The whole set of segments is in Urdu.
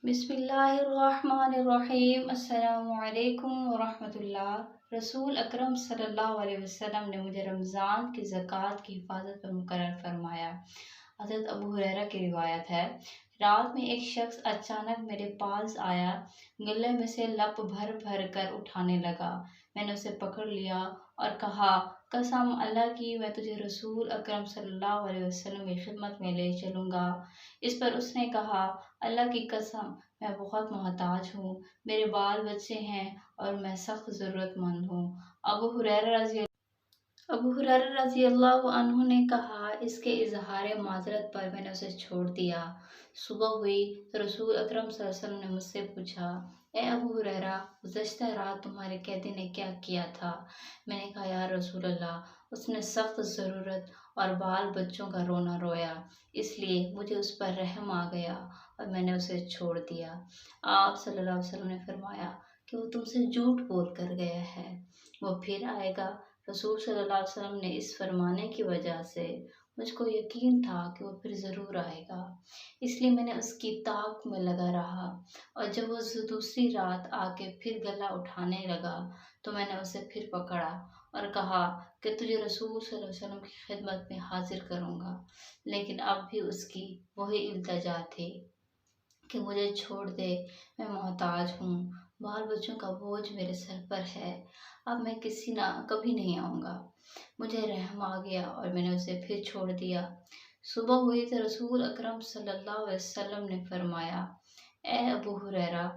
بسم اللہ الرحمن الرحیم۔ السلام علیکم ورحمۃ اللہ۔ رسول اکرم صلی اللہ علیہ وسلم نے مجھے رمضان کی زکوٰۃ کی حفاظت پر مقرر فرمایا۔ حضرت ابو ہریرہ کی روایت ہے، رات میں ایک شخص اچانک میرے پاس آیا، گلے میں سے لپ بھر بھر کر اٹھانے لگا۔ میں نے اسے پکڑ لیا اور کہا، قسم اللہ کی میں تجھے رسول اکرم صلی اللہ علیہ وسلم کی خدمت میں لے چلوں گا۔ اس پر اس نے کہا، اللہ کی قسم میں بہت محتاج ہوں، میرے بال بچے ہیں اور میں سخت ضرورت مند ہوں۔ ابو ہریرہ رضی اللہ عنہ نے کہا، اس کے اظہار معذرت پر میں نے اسے چھوڑ دیا۔ صبح ہوئی تو رسول اکرم صلی اللہ علیہ وسلم نے مجھ سے پوچھا، اے ابو ہریرہ، گزشتہ رات تمہارے قیدی نے کیا کیا تھا؟ میں نے کہا، یا رسول اللہ، اس نے سخت ضرورت اور بال بچوں کا رونا رویا، اس لیے مجھے اس پر رحم آ گیا اور میں نے اسے چھوڑ دیا۔ آپ صلی اللہ علیہ وسلم نے فرمایا کہ وہ تم سے جھوٹ بول کر گیا ہے، وہ پھر آئے گا۔ رسول صلی اللہ علیہ وسلم نے اس فرمانے کی وجہ سے مجھ کو یقین تھا کہ وہ پھر ضرور آئے گا، اس لیے میں نے اس کی طاق میں لگا رہا، اور جب وہ دوسری رات آ کے پھر گلا اٹھانے لگا تو میں نے اسے پھر پکڑا اور کہا کہ تجھے رسول صلی اللہ علیہ وسلم کی خدمت میں حاضر کروں گا، لیکن اب بھی اس کی وہی التجا تھی کہ مجھے چھوڑ دے، میں محتاج ہوں، بال بچوں کا بوجھ میرے سر پر ہے، اب میں کبھی نہیں آؤں گا۔ مجھے رحم آ گیا اور میں نے اسے پھر چھوڑ دیا۔ صبح ہوئی تو رسول اکرم صلی اللہ علیہ وسلم نے فرمایا، اے ابو ہریرہ،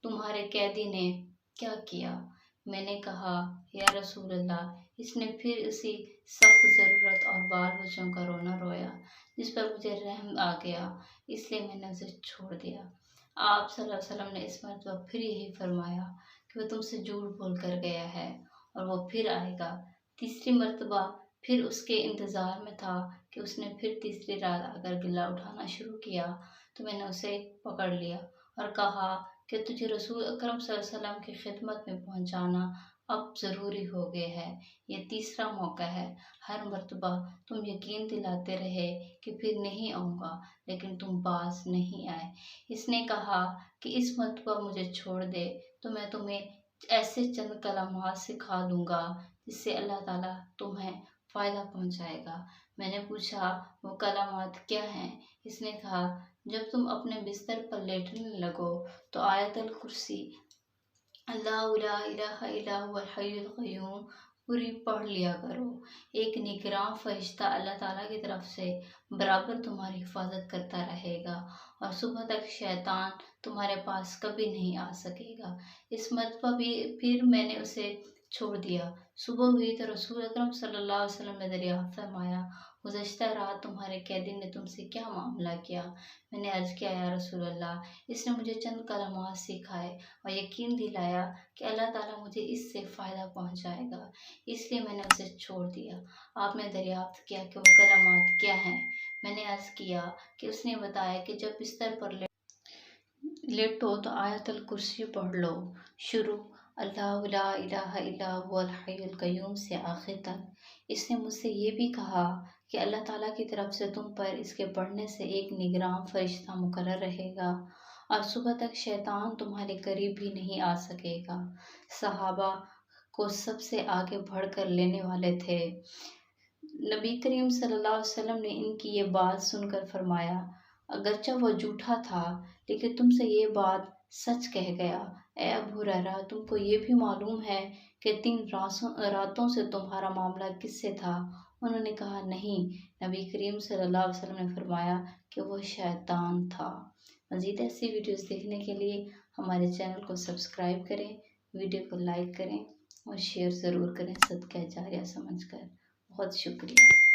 تمہارے قیدی نے کیا کیا؟ میں نے کہا، یا رسول اللہ، اس نے پھر اسی سخت ضرورت اور بال بچوں کا رونا رویا، جس پر مجھے رحم آ گیا، اس لیے میں نے اسے چھوڑ دیا۔ آپ صلی اللہ علیہ وسلم نے اس مرتبہ پھر یہی فرمایا کہ وہ تم سے جھوٹ بول کر گیا ہے اور وہ پھر آئے گا۔ تیسری مرتبہ پھر اس کے انتظار میں تھا کہ اس نے پھر تیسری رات آ کر گلا اٹھانا شروع کیا تو میں نے اسے پکڑ لیا اور کہا کہ تجھے رسول اکرم صلی اللہ علیہ وسلم کی خدمت میں پہنچانا اب ضروری ہو گیا ہے، یہ تیسرا موقع ہے۔ ہر مرتبہ تم یقین دلاتے رہے کہ پھر نہیں آؤں گا، لیکن تم باز نہیں آئے۔ اس نے کہا کہ اس مرتبہ مجھے چھوڑ دے تو میں تمہیں ایسے چند کلمات سکھا دوں گا جس سے اللہ تعالیٰ تمہیں فائدہ پہنچائے گا۔ میں نے پوچھا، وہ کلمات کیا ہیں؟ اس نے کہا، جب تم اپنے بستر پر لیٹنے لگو تو آیت الکرسی، اللہ لا الہ الا هو الحی القیوم، پوری پڑھ لیا کرو۔ ایک نگراں فرشتہ اللہ تعالیٰ کی طرف سے برابر تمہاری حفاظت کرتا رہے گا اور صبح تک شیطان تمہارے پاس کبھی نہیں آ سکے گا۔ اس مرتبہ بھی پھر میں نے اسے چھوڑ دیا۔ صبح ہوئی تو رسول اکرم صلی اللہ علیہ وسلم نے دریافت فرمایا، گزشتہ رات تمہارے قیدی نے تم سے کیا معاملہ کیا؟ میں نے عرض کیا، یا رسول اللہ، اس نے مجھے چند کلمات سکھائے اور یقین دلایا کہ اللہ تعالیٰ مجھے اس سے فائدہ پہنچائے گا، اس لیے میں نے اسے چھوڑ دیا۔ آپ نے دریافت کیا کہ وہ کلمات کیا ہیں؟ میں نے عرض کیا کہ اس نے بتایا کہ جب بستر پر لیٹو تو آیت الکرسی پڑھ لو، شروع اللہ لا الہ الا هو الحی القیوم سے آخر تک۔ اس نے مجھ سے یہ بھی کہا کہ اللہ تعالیٰ کی طرف سے تم پر اس کے پڑھنے سے ایک نگراں فرشتہ مقرر رہے گا اور صبح تک شیطان تمہارے قریب بھی نہیں آ سکے گا۔ صحابہ کو سب سے آگے بڑھ کر لینے والے تھے۔ نبی کریم صلی اللہ علیہ وسلم نے ان کی یہ بات سن کر فرمایا، اگرچہ وہ جھوٹا تھا لیکن تم سے یہ بات سچ کہہ گیا۔ اے ابو ہریرہ، تم کو یہ بھی معلوم ہے کہ 3 راتوں سے تمہارا معاملہ کس سے تھا؟ انہوں نے کہا، نہیں۔ نبی کریم صلی اللہ علیہ وسلم نے فرمایا کہ وہ شیطان تھا۔ مزید ایسی ویڈیوز دیکھنے کے لیے ہمارے چینل کو سبسکرائب کریں، ویڈیو کو لائک کریں اور شیئر ضرور کریں، صدقہ جاریہ سمجھ کر۔ بہت شکریہ۔